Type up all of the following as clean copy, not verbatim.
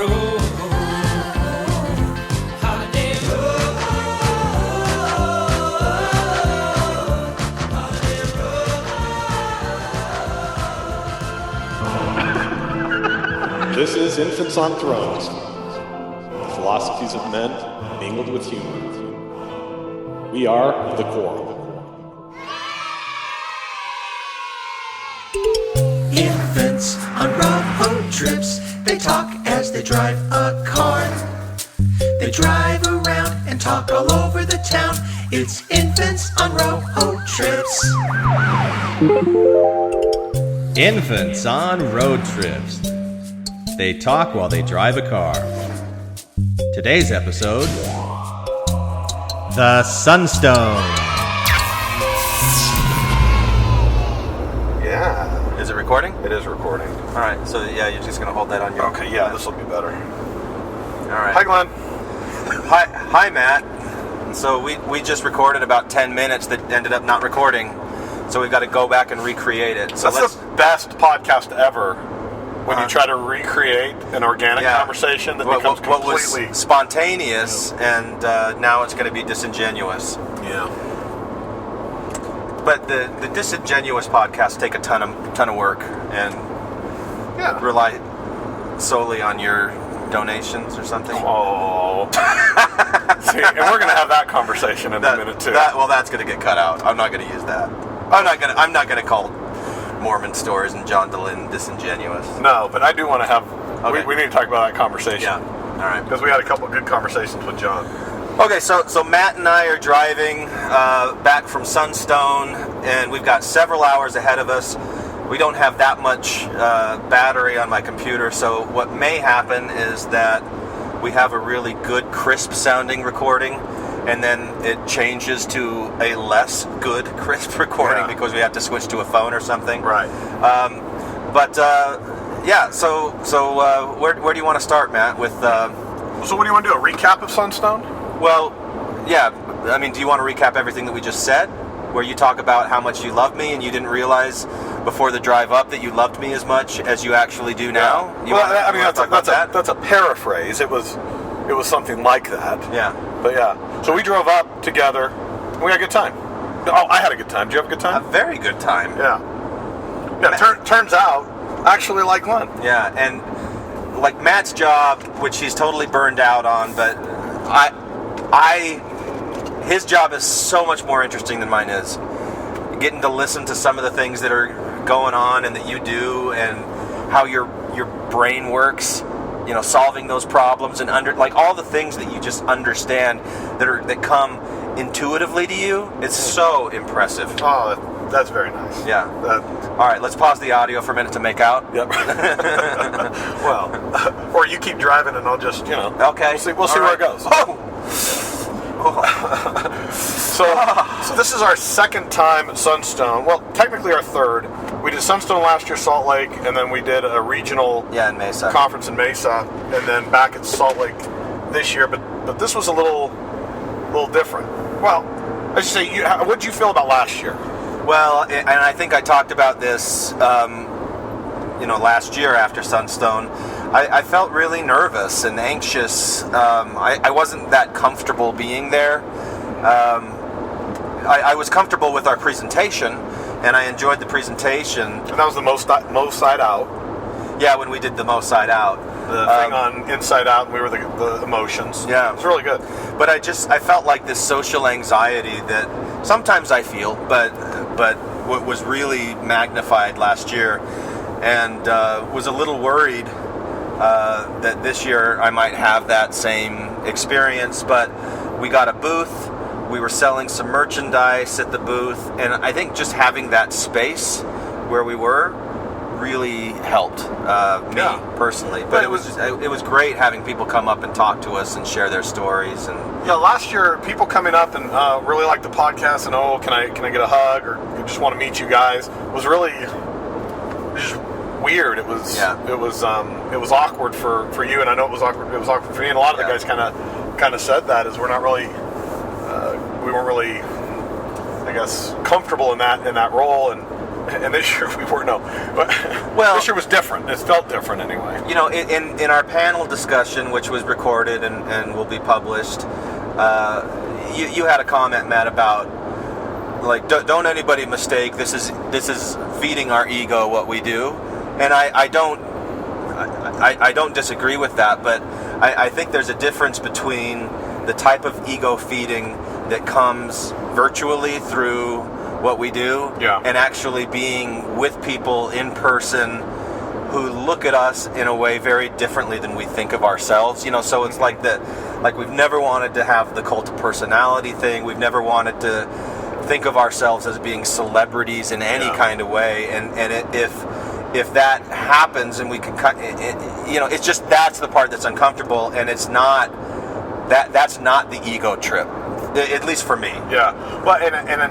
road. Holiday road. Holiday road. This is Infants on Thrones, the philosophies of men mingled with humor. We are the Quorum. Infants on road trips, they talk as they drive a car. They drive around and talk all over the town. It's Infants on road trips. Infants on road trips. They talk while they drive a car. Today's episode, the Sunstone. Yeah, Is it recording? it is recording. All right, so yeah, you're just gonna hold that on your. Okay, yeah, this will be better. All right. Hi, Glenn. Hi, Matt. And so we just recorded about 10 minutes that ended up not recording, so we've got to go back and recreate it. So That's the best podcast ever. When you try to recreate an organic conversation that becomes what completely was spontaneous, and now it's going to be disingenuous. yeah. But the disingenuous podcasts take a ton of work and Yeah. rely solely on your donations or something. Oh. See, and we're gonna have that conversation in a minute too. That's going to get cut out. I'm not going to use that. I'm not going to call Mormon stories and John Dehlin disingenuous. No, but I do want to have. Okay. We need to talk about that conversation. Yeah. All right. Because we had a couple of good conversations with John. Okay, so Matt and I are driving back from Sunstone, and we've got several hours ahead of us. We don't have that much battery on my computer, so what may happen is that we have a really good, crisp-sounding recording, and then it changes to a less good, crisp recording because we have to switch to a phone or something. Right. So where do you want to start, Matt? With So what do you want to do? A recap of Sunstone? Well, yeah. I mean, do you want to recap everything that we just said? Where you talk about how much you love me and you didn't realize before the drive up that you loved me as much as you actually do now? That's a paraphrase. It was something like that. Yeah. But yeah. So we drove up together. We had a good time. Oh, I had a good time. Did you have a good time? A very good time. Yeah. Yeah. Turns out, actually like Glenn. Yeah, and like Matt's job, which he's totally burned out on, but his job is so much more interesting than mine is. Getting to listen to some of the things that are going on and that you do, and how your brain works, you know, solving those problems and all the things that you just understand that come intuitively to you. It's so impressive. Oh, that's very nice. Yeah. All right, let's pause the audio for a minute to make out. Yep. Well, or you keep driving and I'll just, Okay. We'll see where it goes. So this is our second time at Sunstone. Well, technically our third. We did Sunstone last year, Salt Lake, and then we did a regional in Mesa. conference in Mesa, and then back at Salt Lake this year. But this was a little different. Well, I should say, what did you feel about last year? Well, and I think I talked about this, last year after Sunstone. I felt really nervous and anxious. I wasn't that comfortable being there. I was comfortable with our presentation, and I enjoyed the presentation. And that was the most side out. Yeah, when we did the most side out. The thing on Inside Out, and we were the emotions. Yeah. It was really good. But I felt like this social anxiety that sometimes I feel, but what was really magnified last year, and was a little worried that this year I might have that same experience. But we got a booth. We were selling some merchandise at the booth, and I think just having that space where we were really helped me personally. But it was great having people come up and talk to us and share their stories. And last year people coming up and really liked the podcast and can I get a hug or just want to meet you guys was really just weird. It was awkward for you, and I know it was awkward for me, and a lot of the guys kind of said that is we weren't really I guess comfortable in that role, and And this year we were Well, this year was different. It felt different anyway. You know, in our panel discussion, which was recorded and will be published, you had a comment, Matt, about like don't anybody mistake this is feeding our ego what we do, and I don't disagree with that, but I think there's a difference between the type of ego feeding that comes virtually through what we do, and actually being with people in person who look at us in a way very differently than we think of ourselves. You know, so it's like we've never wanted to have the cult of personality thing. We've never wanted to think of ourselves as being celebrities in any kind of way. And if that happens, and we can, it's just that's the part that's uncomfortable, and it's not that's not the ego trip, at least for me. Yeah. Well, and then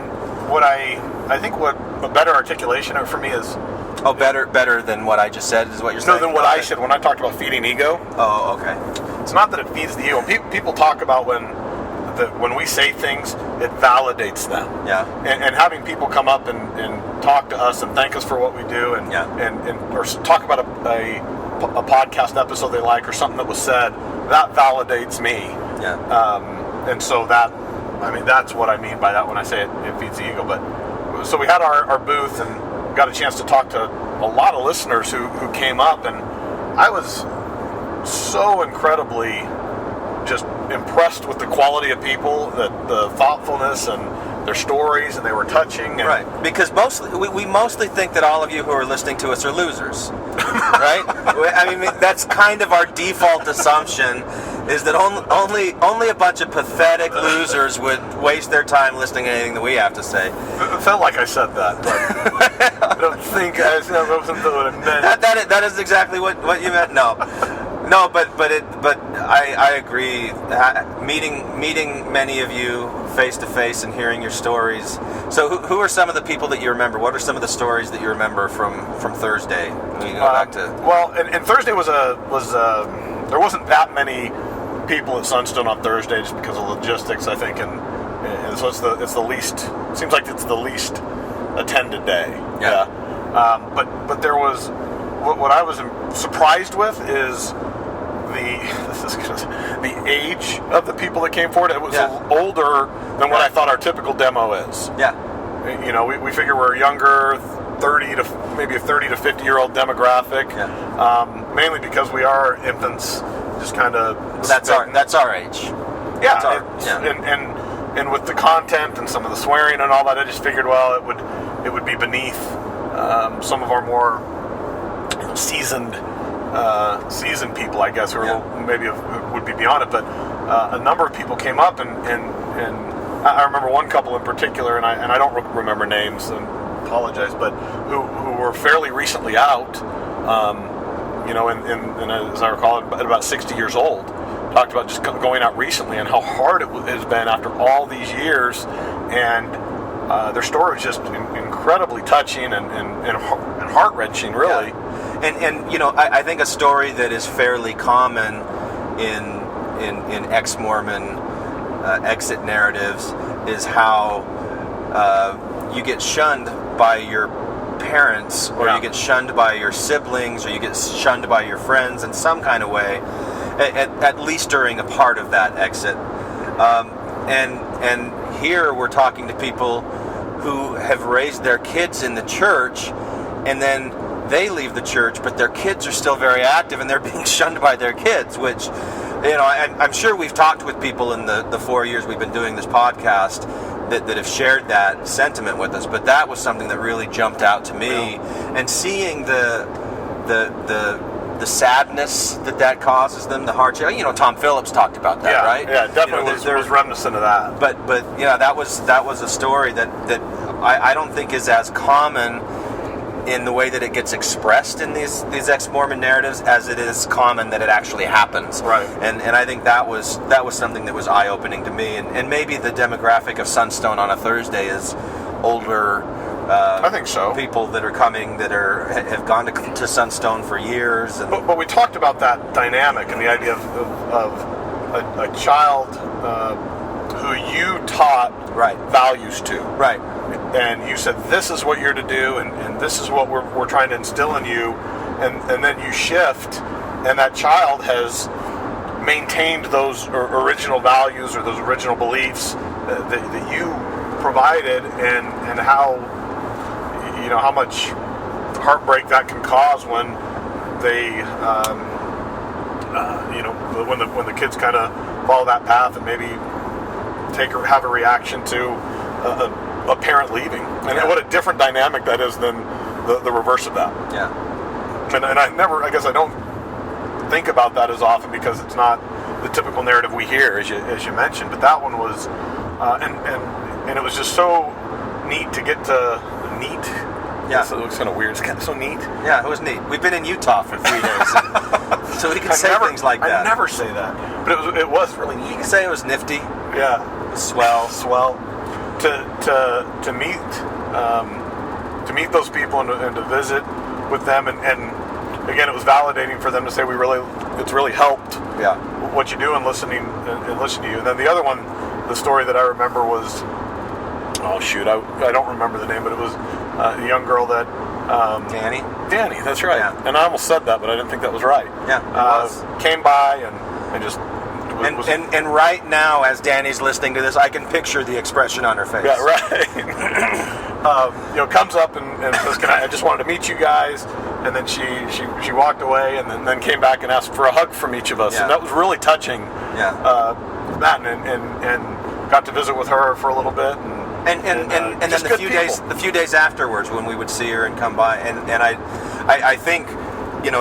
what I think what a better articulation of it for me is. Oh, better than what I just said is what you're saying? No, than what I said when I talked about feeding ego. Oh, okay. It's not that it feeds the ego. People talk about when we say things, it validates them. Yeah. And having people come up and talk to us and thank us for what we do, and or talk about a podcast episode they like or something that was said, that validates me. Yeah. And so that's what I mean by that when I say it feeds the ego. But so we had our booth and got a chance to talk to a lot of listeners who came up, and I was so incredibly just impressed with the quality of people, the thoughtfulness and their stories, and they were touching. And right, because we mostly think that all of you who are listening to us are losers, right? I mean, that's kind of our default assumption, is that only a bunch of pathetic losers would waste their time listening to anything that we have to say. It felt like I said that, but I don't think that wasn't what it meant. That is exactly what you meant. No, but I agree. Meeting many of you face to face and hearing your stories. So who are some of the people that you remember? What are some of the stories that you remember from Thursday? We go back to and Thursday was there wasn't that many people at Sunstone on Thursday just because of logistics, I think, and so it's the least. Seems like it's the least attended day. Yeah. But there was what I was surprised with is the age of the people that came forward. It was older than what I thought our typical demo is. Yeah. You know, we figure we're younger, 30 to maybe a 30 to 50 year old demographic. Yeah. Mainly because we are infants, just kind of. That's our age. Yeah. And with the content and some of the swearing and all that, I just figured, well, it would be beneath some of our more seasoned people, I guess, or maybe would be beyond it. But a number of people came up, and I remember one couple in particular, and I don't remember names, and apologize, but who were fairly recently out, and as I recall, at about 60 years old, talked about just going out recently and how hard it has been after all these years, and their story was just incredibly touching and heart-wrenching, really. Yeah. And I think a story that is fairly common in ex-Mormon exit narratives is how you get shunned by your parents, or you get shunned by your siblings, or you get shunned by your friends in some kind of way, at least during a part of that exit. And here we're talking to people who have raised their kids in the church, and then they leave the church, but their kids are still very active, and they're being shunned by their kids, which, I'm sure we've talked with people in the 4 years we've been doing this podcast that have shared that sentiment with us, but that was something that really jumped out to me, and seeing the sadness that causes them, the hardship. Tom Phillips talked about that, right? Yeah, definitely was reminiscent of that. But that was a story that I don't think is as common in the way that it gets expressed in these ex-Mormon narratives as it is common that it actually happens. Right. And I think that was something that was eye-opening to me. And maybe the demographic of Sunstone on a Thursday is older. I think so. People that are coming that have gone to Sunstone for years. And but we talked about that dynamic and the idea of a child who you taught values to. Right. and you said this is what you're to do, and this is what we're trying to instill in you, and then you shift, and that child has maintained those original values or those original beliefs that you provided, and how how much heartbreak that can cause when they when the kids kind of follow that path and maybe have a reaction to a parent leaving, and what a different dynamic that is than the reverse of that. And I guess I don't think about that as often because it's not the typical narrative we hear, as you mentioned. But that one was, and it was just so neat to get to neat. Yeah, so it looks kind of weird. It's kind of so neat. Yeah, it was neat. We've been in Utah for 3 days, so we can say things like that. I never say that, but it was really neat. You can say it was nifty. Yeah, swell. To meet those people and to visit with them, and again, it was validating for them to say it's really helped. Yeah. What you do and listen to you. And then the other one, the story that I remember was, oh shoot, I don't remember the name, but it was a young girl that Danny, that's right. Yeah. And I almost said that, but I didn't think that was right. Yeah, it was. Came by and just and right now, as Danny's listening to this, I can picture the expression on her face. Yeah, right. Comes up and says, I just wanted to meet you guys. And then she walked away, and then came back and asked for a hug from each of us, and that was really touching. Yeah. That and got to visit with her for a little bit, and then the few days afterwards when we would see her and come by, and I think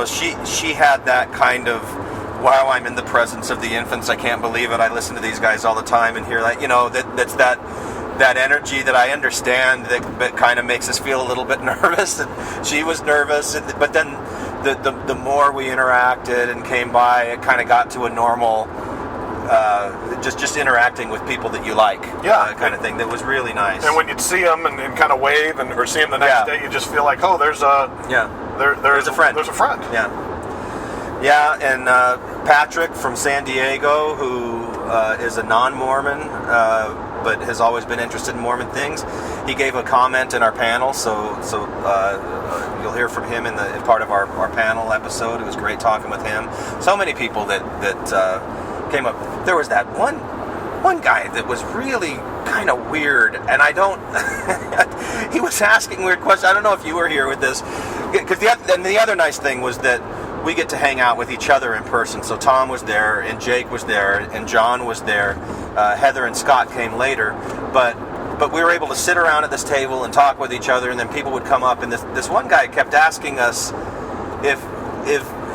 she had that kind of, wow, I'm in the presence of the infants, I can't believe it, I listen to these guys all the time and hear that's that energy that I understand that kind of makes us feel a little bit nervous. And she was nervous, but then the more we interacted and came by, it kind of got to a normal, just interacting with people that you like, kind of thing. That was really nice. And when you'd see them and kind of wave or see them the next day, you just feel like, oh, there's a friend. There's a friend. Yeah, and Patrick from San Diego, who is a non-Mormon, but has always been interested in Mormon things. He gave a comment in our panel, so you'll hear from him in part of our panel episode. It was great talking with him. So many people that came up. There was that one guy that was really kind of weird, and I don't. He was asking weird questions. I don't know if you were here with this, because the other nice thing was that we get to hang out with each other in person. So Tom was there, and Jake was there, and John was there. Heather and Scott came later, but we were able to sit around at this table and talk with each other, and then people would come up, and this one guy kept asking us if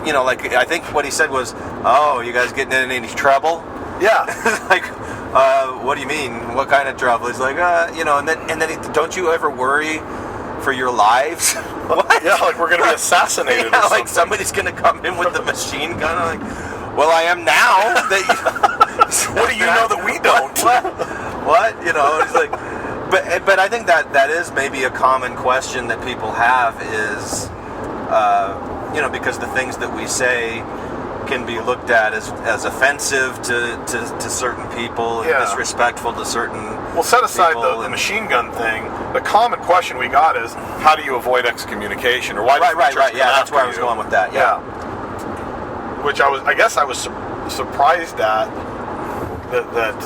I think what he said was, oh, you guys getting in any trouble? Yeah. Like, what do you mean? What kind of trouble? He's like, and then don't you ever worry for your lives? What? Yeah, like we're going to be assassinated. Yeah, like somebody's going to come in with the machine gun. I'm like, well, I am now. What do you know that we don't? What? It's like, but I think that is maybe a common question that people have is, because the things that we say can be looked at as offensive to certain people and disrespectful to certain. Well, set aside people the machine gun thing. The common question we got is, how do you avoid excommunication, or why? Right. Yeah, that's where I was going with that. Yeah. Which I guess I was surprised at that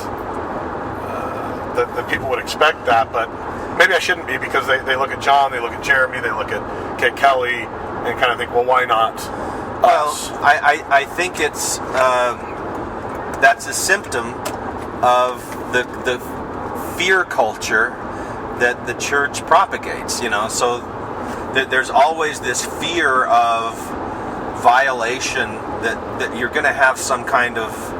people would expect that, but maybe I shouldn't be, because they look at John, they look at Jeremy, they look at Kate Kelly, and kind of think, well, why not us? Well, I think it's that's a symptom of the fear culture that the church propagates. So there's always this fear of violation, that you're going to have some kind of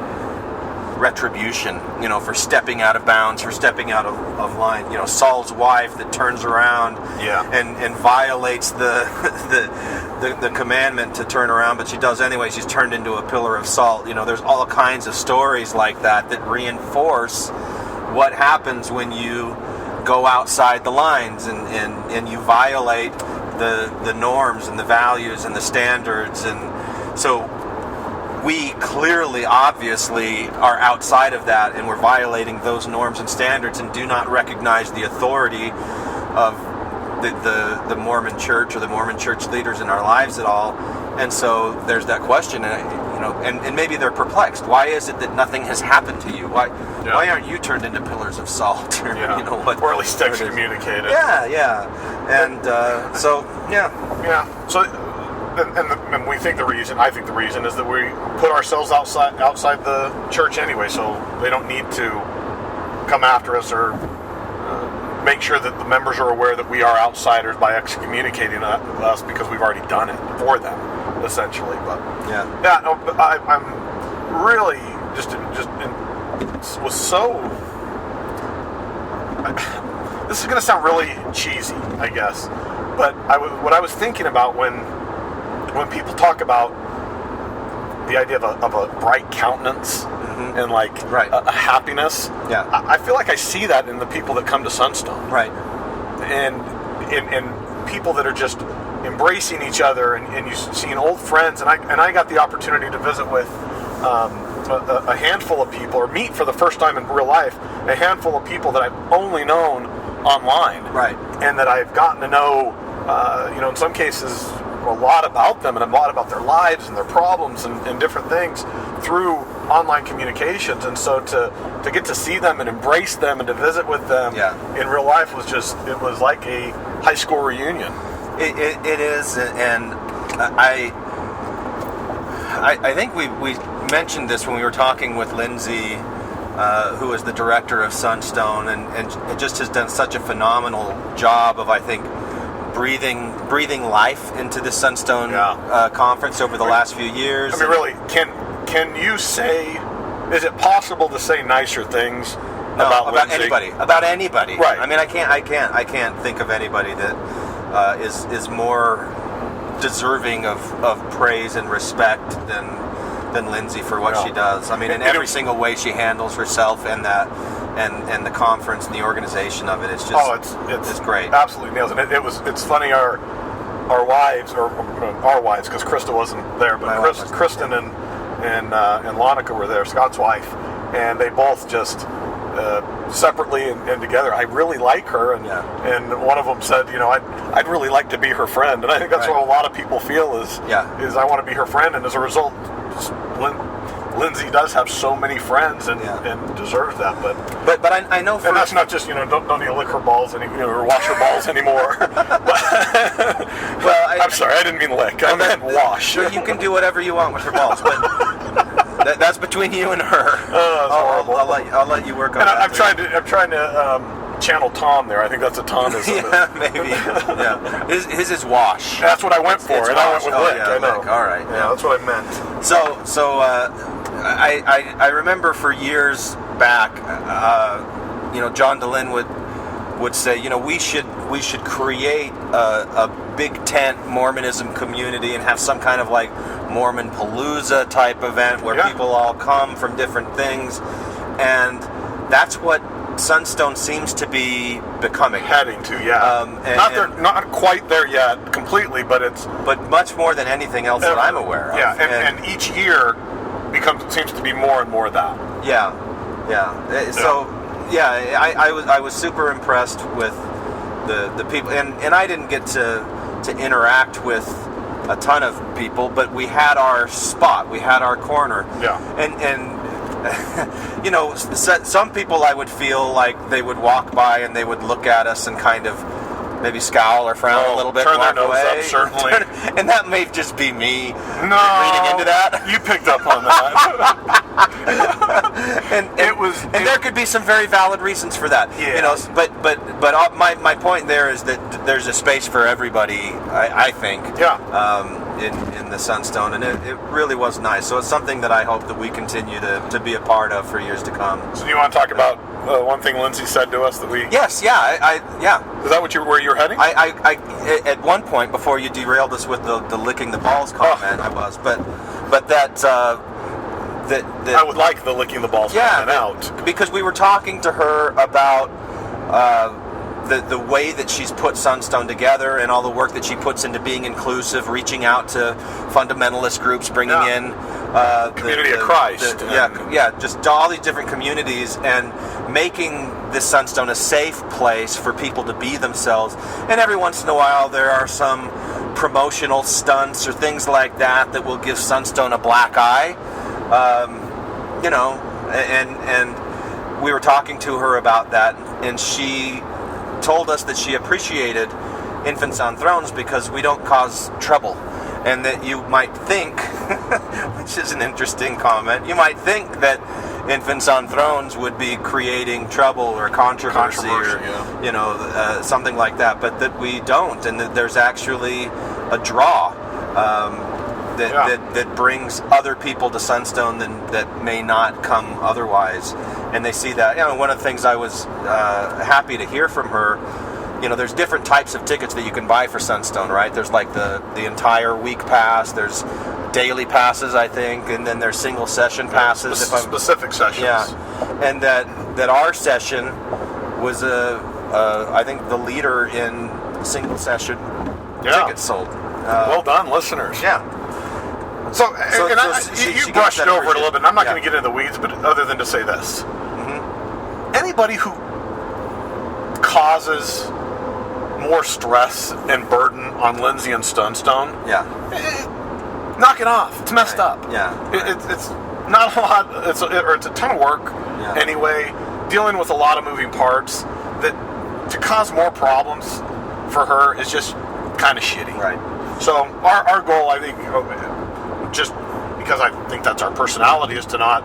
retribution, for stepping out of bounds, for stepping out of line. Saul's wife that turns around and violates the commandment to turn around, but she does anyway. She's turned into a pillar of salt. There's all kinds of stories like that reinforce what happens when you go outside the lines and you violate the norms and the values and the standards. And so we clearly, obviously, are outside of that, and we're violating those norms and standards and do not recognize the authority the Mormon Church or the Mormon Church leaders in our lives at all. And so there's that question, and maybe they're perplexed. Why is it that nothing has happened to you? Why aren't you turned into pillars of salt? Or, or at least excommunicated. Yeah. And so. So, and we think I think the reason is that we put ourselves outside the church anyway, so they don't need to come after us or make sure that the members are aware that we are outsiders by excommunicating us because we've already done it for them, essentially. But I'm really was so. This is going to sound really cheesy, I guess, but what I was thinking about when people talk about the idea of a bright countenance and a happiness, I feel like I see that in the people that come to Sunstone, right? And people that are just embracing each other, and you see old friends, and I got the opportunity to visit with a handful of people, or meet for the first time in real life a handful of people that I've only known online, right? And that I've gotten to know, in some cases, a lot about them and a lot about their lives and their problems and different things through online communications. And so to get to see them and embrace them and to visit with them in real life was like a high school reunion. It is, and I think we mentioned this when we were talking with Lindsay, who is the director of Sunstone, and just has done such a phenomenal job of, I think, breathing life into the Sunstone conference over the last few years. I mean, really, can you say? Is it possible to say nicer things about anybody? About anybody, right? I mean, I can't think of anybody that is more deserving of praise and respect than Lindsay for what she does. I mean, in every single way she handles herself and that. And the conference and the organization of it, it's just it's great. Absolutely nails it. It's funny, our wives, because Krista wasn't there, but Kristen and Lonica were there, Scott's wife, and they both just separately and together. I really like her, and one of them said, I'd really like to be her friend, and I think that's what a lot of people feel is I want to be her friend, and as a result, Lindsay does have so many friends and deserves that, but I know, and that's not just don't need to lick her balls or wash her balls anymore. Well, I'm sorry, I didn't mean lick. I meant wash. Sure, you can do whatever you want with her balls, but that's between you and her. I'll let you work on that. I'm trying to channel Tom there. I think that's a Tomism. Yeah, maybe. Yeah, his is wash. That's what I went for, and I went with lick. I know. Lick. All right. Yeah, that's what I meant. So I remember for years back, John Dehlin would say, we should create a big tent Mormonism community and have some kind of like Mormon Palooza type event where people all come from different things, and that's what Sunstone seems to be becoming. Heading to, not quite there yet completely, but much more than anything else that I'm aware of. Yeah, and each year seems to be more and more of that. So I was super impressed with the people, and I didn't get to interact with a ton of people, but we had our spot, we had our corner. And some people I would feel like they would walk by and they would look at us and kind of maybe scowl or frown a little bit, turn walk their nose away. up, certainly. And that may just be me reading into that. You picked up on that. and there could be some very valid reasons for that. But my point there is that there's a space for everybody, I think. In the Sunstone, and it really was nice. So it's something that I hope that we continue to be a part of for years to come. So do you want to talk about one thing Lindsay said to us that we? Yes, Is that where you're heading? I at one point before you derailed us with the licking the balls comment, but that I would like the licking the balls comment out, because we were talking to her about the way that she's put Sunstone together and all the work that she puts into being inclusive, reaching out to fundamentalist groups, bringing in Community of Christ. Just all these different communities and making this Sunstone a safe place for people to be themselves. And every once in a while there are some promotional stunts or things like that will give Sunstone a black eye. And we were talking to her about that, and she told us that she appreciated Infants on Thrones because we don't cause trouble. And that you might think, which is an interesting comment, you might think that Infants on Thrones would be creating trouble or controversy or, something like that, but that we don't, and that there's actually a draw that brings other people to Sunstone that may not come otherwise. And they see that. One of the things I was happy to hear from her, there's different types of tickets that you can buy for Sunstone, right? There's like the entire week pass, there's daily passes, I think, and then there's single session passes. Specific sessions. Yeah, and that our session was I think the leader in single session tickets sold. Well done, listeners. Yeah. So you brushed over it a little bit, and I'm not going to get into the weeds, but other than to say this. Mm-hmm. Anybody who causes more stress and burden on Lindsay and Sunstone, knock it off. It's messed up. Yeah. It's not a lot, it's a ton of work anyway, dealing with a lot of moving parts, that to cause more problems for her is just kind of shitty. Right. So our goal, I think, just because I think that's our personality, is to not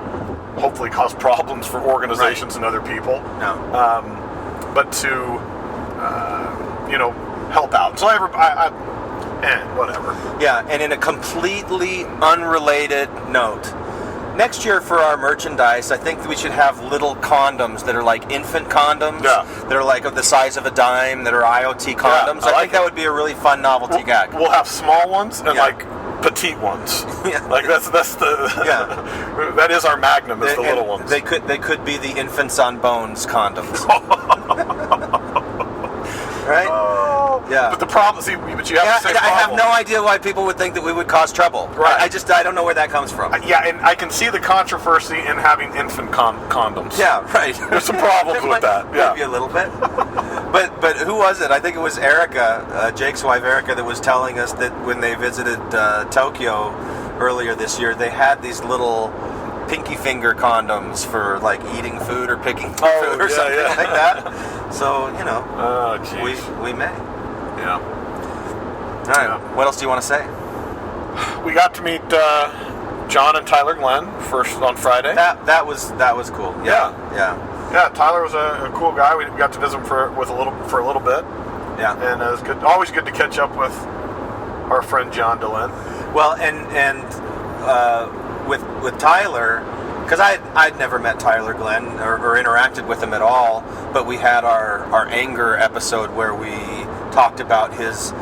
hopefully cause problems for organizations and other people. No. But to help out. So whatever. Yeah, and in a completely unrelated note, next year for our merchandise, I think we should have little condoms that are like infant condoms. Yeah. That are like of the size of a dime, that are IoT condoms. I think that would be a really fun novelty gag. We'll have small ones and petite ones. Yeah. Like that's the that is our magnum, is the little ones. They could be the Infants on Bones condoms. Right? Yeah. But the problem, but you have the same problem. I have no idea why people would think that we would cause trouble. Right. I don't know where that comes from. And I can see the controversy in having infant condoms. Yeah, right. There's some problems with that. Yeah. Maybe a little bit. But who was it? I think it was Erica, Jake's wife Erica, that was telling us that when they visited Tokyo earlier this year, they had these little pinky finger condoms for like eating food or picking food or something like that. So, we may. Yeah. All right. What else do you want to say? We got to meet John and Tyler Glenn first on Friday. That was cool. Yeah, Tyler was a cool guy. We got to visit him for a little bit. Yeah. And it was good. Always good to catch up with our friend John DeLynn. Well, and with Tyler, because I'd never met Tyler Glenn or interacted with him at all, but we had our anger episode where we talked about his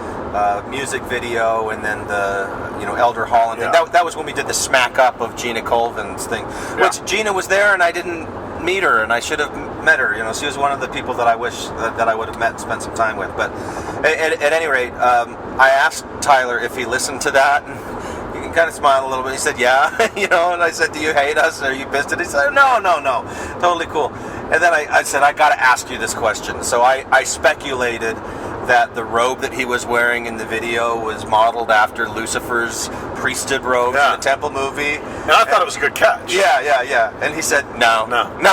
music video and then the Elder Holland thing. That was when we did the smack up of Gina Colvin's thing, which Gina was there and I didn't meet her, and I should have met her. She was one of the people that I wish that I would have met and spent some time with. But at any rate, I asked Tyler if he listened to that, and he kind of smiled a little bit. He said, "Yeah," and I said, "Do you hate us? Are you pissed?" And he said, "No, totally cool." And then I said, "I got to ask you this question." So I speculated that the robe that he was wearing in the video was modeled after Lucifer's priesthood robe in the Temple movie. And I thought it was a good catch. Yeah. And he said, no. and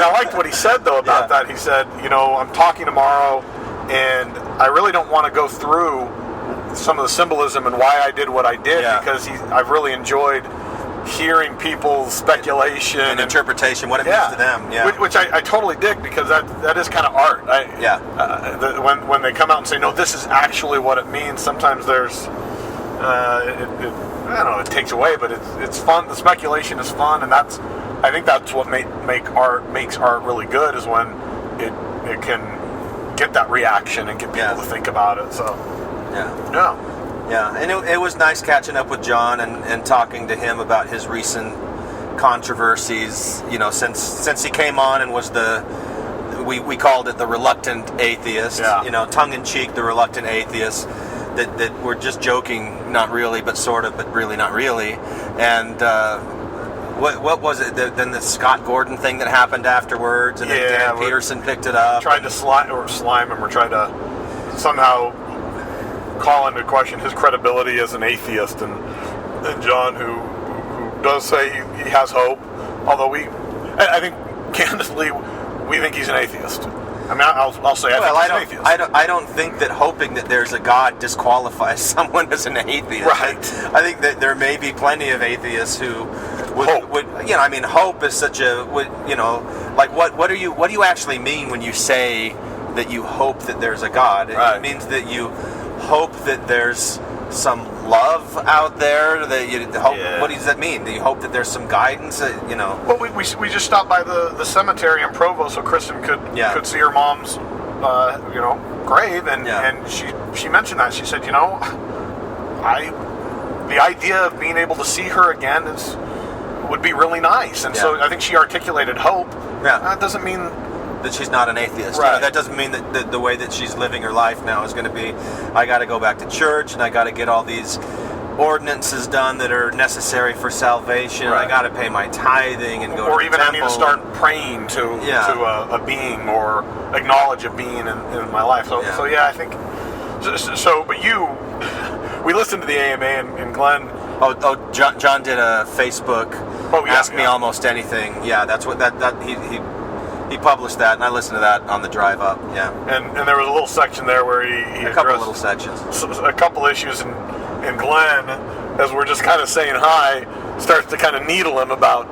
I liked what he said, though, about that. He said, I'm talking tomorrow, and I really don't want to go through some of the symbolism and why I did what I did, because I've really enjoyed hearing people's speculation and interpretation, what it means to them. Which I totally dig, because that is kind of art. When they come out and say, no, this is actually what it means, sometimes there's I don't know, it takes away, but it's fun. The speculation is fun, and I think that's what makes art really good, is when it can get that reaction and get people to think about it. So and it was nice catching up with John and talking to him about his recent controversies. Since he came on and was we called it the reluctant atheist. Tongue in cheek, the reluctant atheist. That we're just joking, not really, but sort of, but really not really. And what was it? Then the Scott Gordon thing that happened afterwards, and then Dan Peterson picked it up. Tried to slime him, or tried to somehow call into question his credibility as an atheist, and John, who does say he has hope, although I think candidly we think he's an atheist. I mean, I'll say I think he's an atheist. I don't think that hoping that there's a God disqualifies someone as an atheist. Right. I think that there may be plenty of atheists who would hope is such a like what do you actually mean when you say that you hope that there's a God? Right. It means that you hope that there's some love out there, that you hope. Yeah. What does that mean? Do you hope that there's some guidance? Well, we just stopped by the cemetery in Provo so Kristen could see her mom's grave, and she mentioned that. She said, the idea of being able to see her again would be really nice, and so I think she articulated hope. Yeah, that doesn't mean that she's not an atheist. Right. That doesn't mean that the way that she's living her life now is going to be, I got to go back to church and I got to get all these ordinances done that are necessary for salvation. Right. I got to pay my tithing and go or to even the I need to start praying to a being, or acknowledge a being in my life. So I think so. But we listened to the AMA, and Glenn. John did a Facebook. Ask Me Almost Anything. Yeah, that's what he published that, and I listened to that on the drive up. Yeah, and there was a little section there where he a couple little sections, a couple issues, and Glenn, as we're just kind of saying hi, starts to kind of needle him about,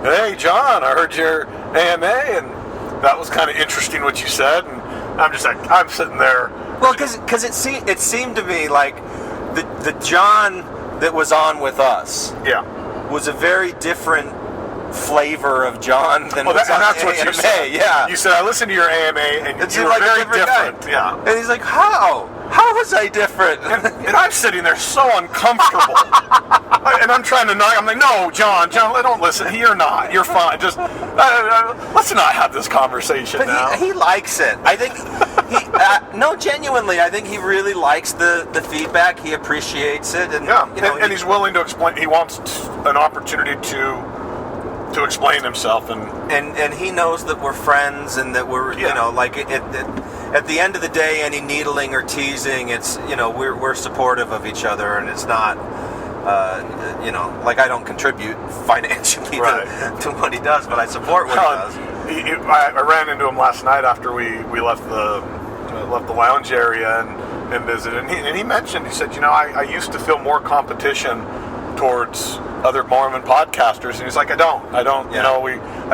hey John, I heard your AMA, and that was kind of interesting what you said, and I'm sitting there. Well, because it seemed to me like the John that was on with us, was a very different flavor of John than was on that's the what AMA. you said. Yeah, you said I listened to your AMA, and it you were like very a different different. Yeah, and he's like, how was I different? and I'm sitting there so uncomfortable, and I'm trying to knock. I'm like, no, John, don't listen. You're not. You're fine. Just let's not have this conversation but now. He likes it. I think genuinely, I think he really likes the feedback. He appreciates it, and and he's willing to explain. He wants an opportunity to explain himself, and he knows that we're friends, and that we're at the end of the day, any needling or teasing, it's we're supportive of each other, and it's not I don't contribute financially to what he does, but I support what he does. I ran into him last night after we left the lounge area and visited, and he mentioned, he said, I used to feel more competition towards other Mormon podcasters, and he's like, I don't I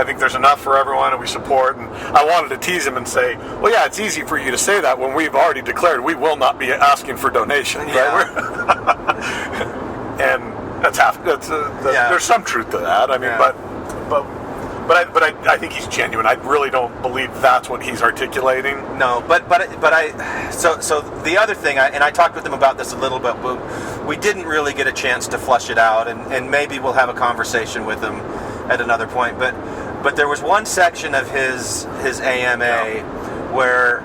think there's enough for everyone, and we support. And I wanted to tease him and say, well, yeah, it's easy for you to say that when we've already declared we will not be asking for donations, right? And there's some truth to that. I mean, but I think he's genuine. I really don't believe that's what he's articulating. No, but so the other thing, I talked with him about this a little bit, but we didn't really get a chance to flush it out, and maybe we'll have a conversation with him at another point. But there was one section of his AMA where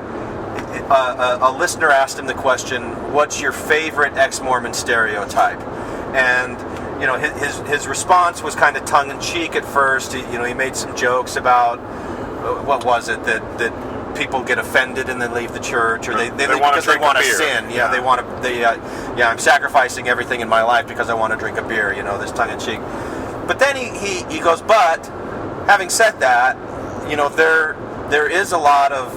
a listener asked him the question, "What's your favorite ex-Mormon stereotype?" And his response was kind of tongue-in-cheek at first. He made some jokes about what was it that people get offended and then leave the church, or they leave because they want to sin. Yeah, they want to. I'm sacrificing everything in my life because I want to drink a beer. This tongue-in-cheek. But then he goes, but having said that, there is a lot of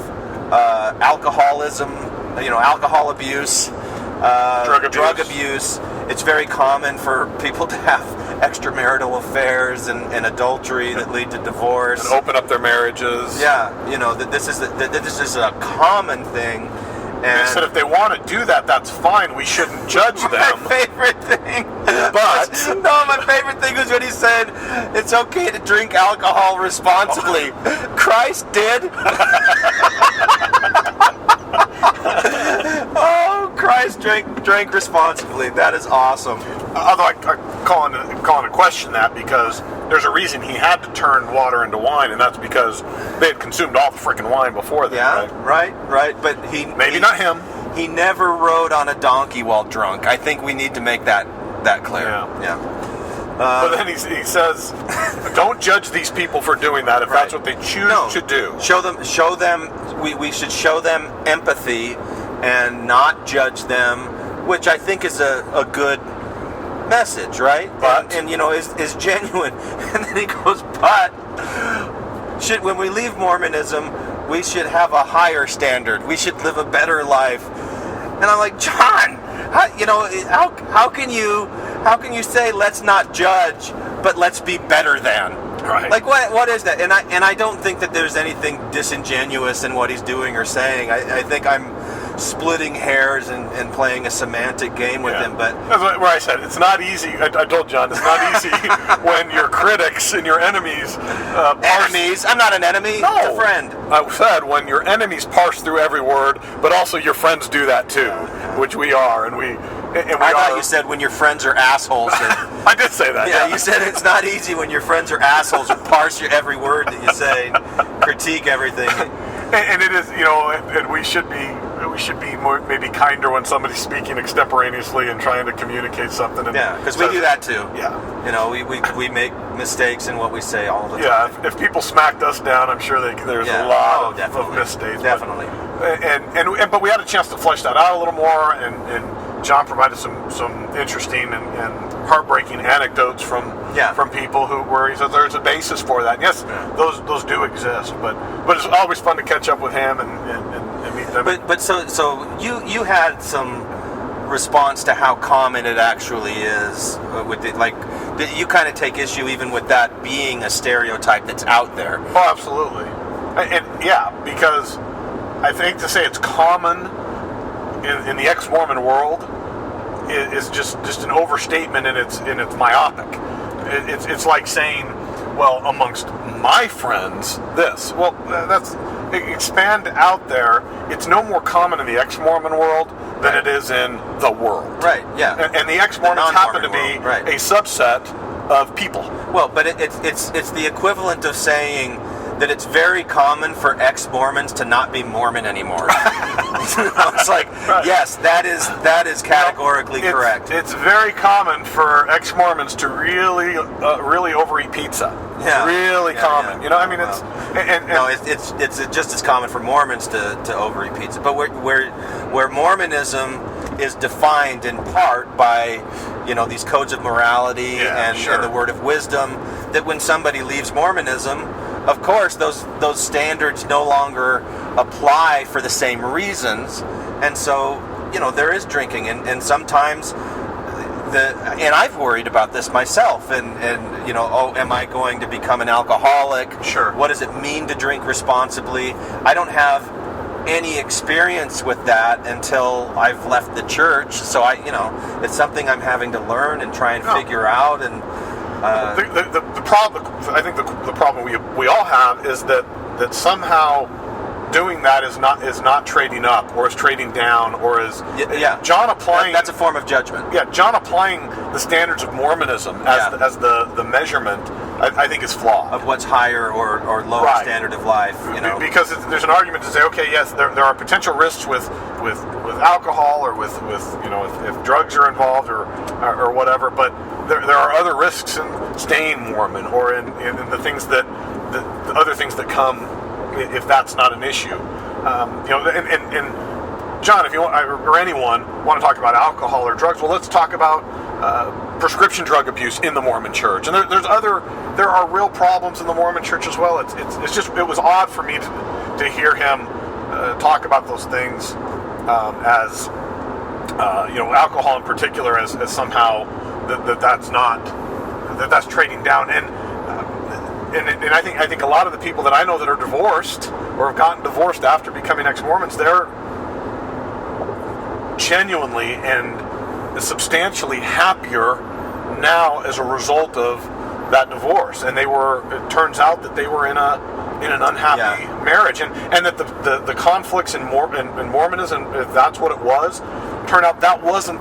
alcoholism, alcohol abuse, drug abuse. It's very common for people to have extramarital affairs and adultery that lead to divorce. And open up their marriages. Yeah, that this is a common thing. And he said if they want to do that, that's fine. We shouldn't judge them. My favorite thing. But my favorite thing was when he said it's okay to drink alcohol responsibly. Christ did. Oh, Christ drank responsibly. That is awesome. Although I call into question that, because there's a reason he had to turn water into wine, and that's because they had consumed all the freaking wine before that. Yeah, right. But not him. He never rode on a donkey while drunk. I think we need to make that clear. Yeah. But then he says, don't judge these people for doing that if that's what they choose to do. Show them. We should show them empathy and not judge them, which I think is a good message, right? But and is genuine. And then he goes, but when we leave Mormonism, we should have a higher standard. We should live a better life. And I'm like, John, how can you say let's not judge, but let's be better than? Right. Like what is that? And I don't think that there's anything disingenuous in what he's doing or saying. I think I'm splitting hairs and playing a semantic game with him. But that's where I said it's not easy. I told John it's not easy when your critics and your enemies. Enemies? I'm not an enemy. No, It's a friend. I said when your enemies parse through every word, but also your friends do that too, which we are, and we. I thought you said when your friends are assholes. I did say that. Yeah, you said it's not easy when your friends are assholes who parse your every word that you say, and critique everything. And it is, and we should be more, maybe kinder when somebody's speaking extemporaneously and trying to communicate something. Yeah, because we do that too. Yeah. We make mistakes in what we say all the time. Yeah, if people smacked us down, I'm sure there's a lot of mistakes. Definitely. But we had a chance to flesh that out a little more, and John provided some interesting and heartbreaking anecdotes from people where he says there's a basis for that. And yes, those do exist, but it's always fun to catch up with him and meet them. But so you had some response to how common it actually is with it, like that you kind of take issue even with that being a stereotype that's out there. Oh, absolutely, and because I think to say it's common in the ex-Mormon world is just an overstatement, and it's myopic. It's like saying, well, amongst my friends, this. Well, that's expand out there. It's no more common in the ex-Mormon world than it is in the world. Right. Yeah. And the ex-Mormons happen to be a subset of people. Well, but it's the equivalent of saying that it's very common for ex-Mormons to not be Mormon anymore. It's like, yes, that is categorically correct. It's very common for ex-Mormons to really overeat pizza. Yeah. Really common. It's just as common for Mormons to overeat pizza. But where Mormonism is defined in part by these codes of morality and the word of wisdom, that when somebody leaves Mormonism, of course those standards no longer apply for the same reasons, and so there is drinking, and sometimes and I've worried about this myself, and am I going to become an alcoholic? Sure. What does it mean to drink responsibly? I don't have any experience with that until I've left the church, so it's something I'm having to learn and try and figure out. And the problem, I think the problem we all have is that somehow doing that is not trading up, or is trading down, or is John applying. That's a form of judgment. Yeah, John applying the standards of Mormonism as the measurement, I think is flawed. Of what's higher or lower standard of life, Because there's an argument to say, okay, yes, there are potential risks with alcohol, or with if drugs are involved or whatever, but there are other risks in staying Mormon, or in the things the other things that come if that's not an issue. And John, if you want, or anyone want to talk about alcohol or drugs, well, let's talk about prescription drug abuse in the Mormon Church. And there are real problems in the Mormon Church as well. It's just, it was odd for me to hear him talk about those things as alcohol in particular as somehow that's trading down. And I think a lot of the people that I know that are divorced or have gotten divorced after becoming ex-Mormons, they're genuinely and substantially happier now as a result of that divorce. And it turns out that they were in an unhappy marriage, and that the conflicts in Mormonism, if that's what it was, turned out that wasn't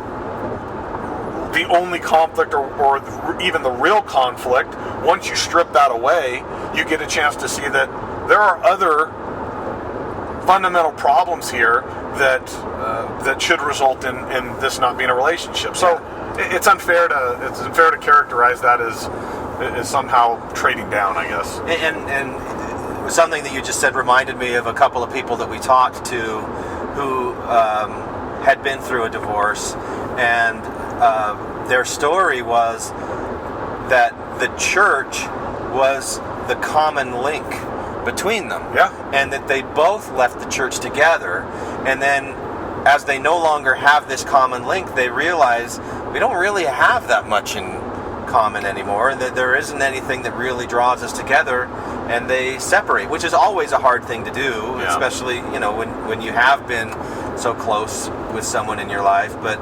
the only conflict or even the real conflict. Once you strip that away, you get a chance to see that there are other fundamental problems here that should result in this not being a relationship. So it's unfair to characterize that as somehow trading down, I guess. And something that you just said reminded me of a couple of people that we talked to who had been through a divorce, and their story was that the church was the common link between them. Yeah. And that they both left the church together, and then as they no longer have this common link, they realize we don't really have that much in common anymore, and that there isn't anything that really draws us together, and they separate, which is always a hard thing to do, especially, when you have been so close with someone in your life. But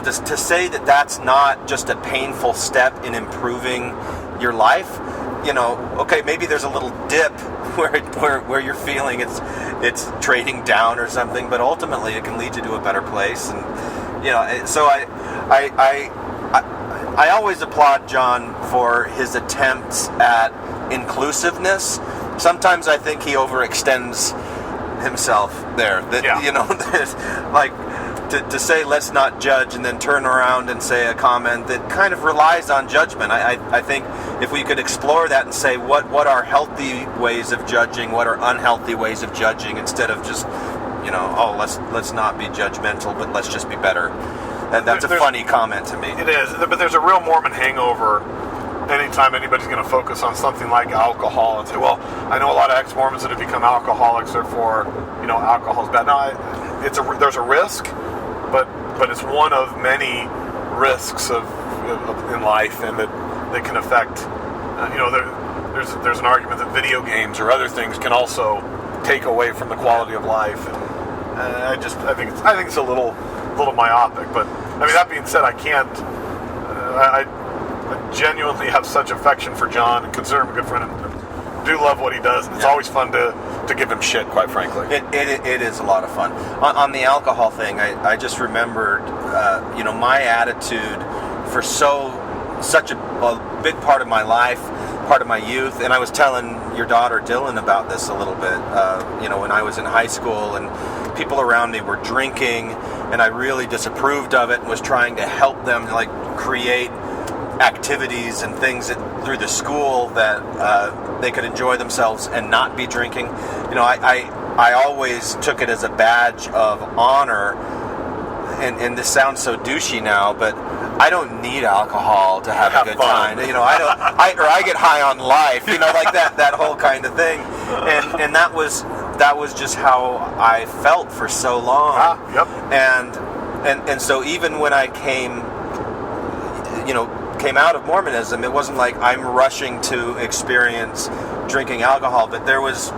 just to say that that's not just a painful step in improving your life, okay, maybe there's a little dip where you're feeling it's trading down or something, but ultimately it can lead you to a better place. And so I always applaud John for his attempts at inclusiveness. Sometimes I think he overextends himself there. Like to say let's not judge and then turn around and say a comment that kind of relies on judgment. I think if we could explore that and say what are healthy ways of judging, what are unhealthy ways of judging, instead of just let's not be judgmental, but let's just be better. And that's a funny comment to me. It is, but there's a real Mormon hangover anytime anybody's going to focus on something like alcohol and say, well, I know a lot of ex-Mormons that have become alcoholics, therefore, alcohol's bad. No, there's a risk, but it's one of many risks of in life, and that can affect. There's an argument that video games or other things can also take away from the quality of life. And I think it's a little myopic. But I mean, that being said, I can't. I genuinely have such affection for John and consider him a good friend, and do love what he does. And it's always fun to give him shit, quite frankly. It is a lot of fun. On the alcohol thing, I just remembered, my attitude for such a big part of my life, part of my youth, and I was telling your daughter Dylan about this a little bit. When I was in high school and people around me were drinking, and I really disapproved of it and was trying to help them create activities and things through the school that they could enjoy themselves and not be drinking. I always took it as a badge of honor, and this sounds so douchey now, but I don't need alcohol to have a good fun. time. I get high on life, like that whole kind of thing. And that was just how I felt for so long. Yep. And so even when I came out of Mormonism, it wasn't like I'm rushing to experience drinking alcohol, but there's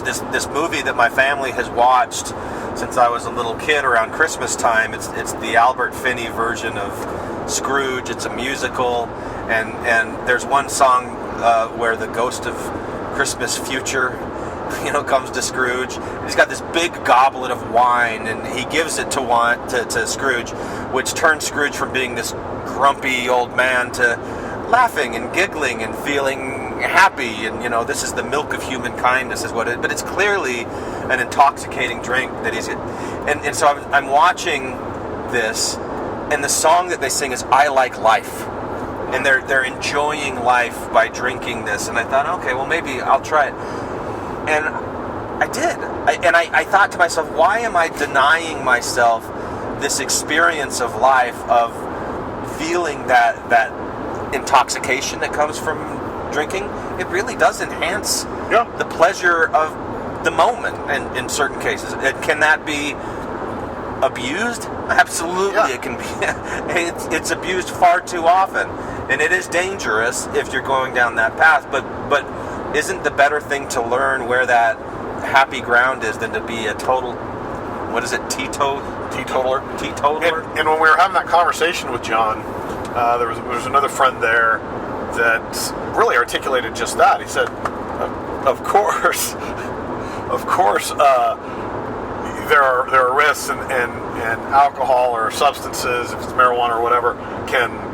this movie that my family has watched since I was a little kid around Christmas time. It's the Albert Finney version of Scrooge. It's a musical, and there's one song where the ghost of Christmas future comes to Scrooge. He's got this big goblet of wine, and he gives it to Scrooge, which turns Scrooge from being this grumpy old man to laughing and giggling and feeling happy. And this is the milk of human kindness, is what it. But it's clearly an intoxicating drink that he's. And so I'm watching this, and the song that they sing is "I Like Life," and they're enjoying life by drinking this. And I thought, okay, well maybe I'll try it. And I did. I thought to myself, why am I denying myself this experience of life, of feeling that intoxication that comes from drinking? It really does enhance the pleasure of the moment, and in certain cases. Can that be abused? Absolutely, it can be. It's abused far too often, and it is dangerous if you're going down that path. But isn't the better thing to learn where that happy ground is than to be a total, teetotaler? And when we were having that conversation with John, there was another friend there that really articulated just that. He said, of course, there are risks, and alcohol or substances, if it's marijuana or whatever, can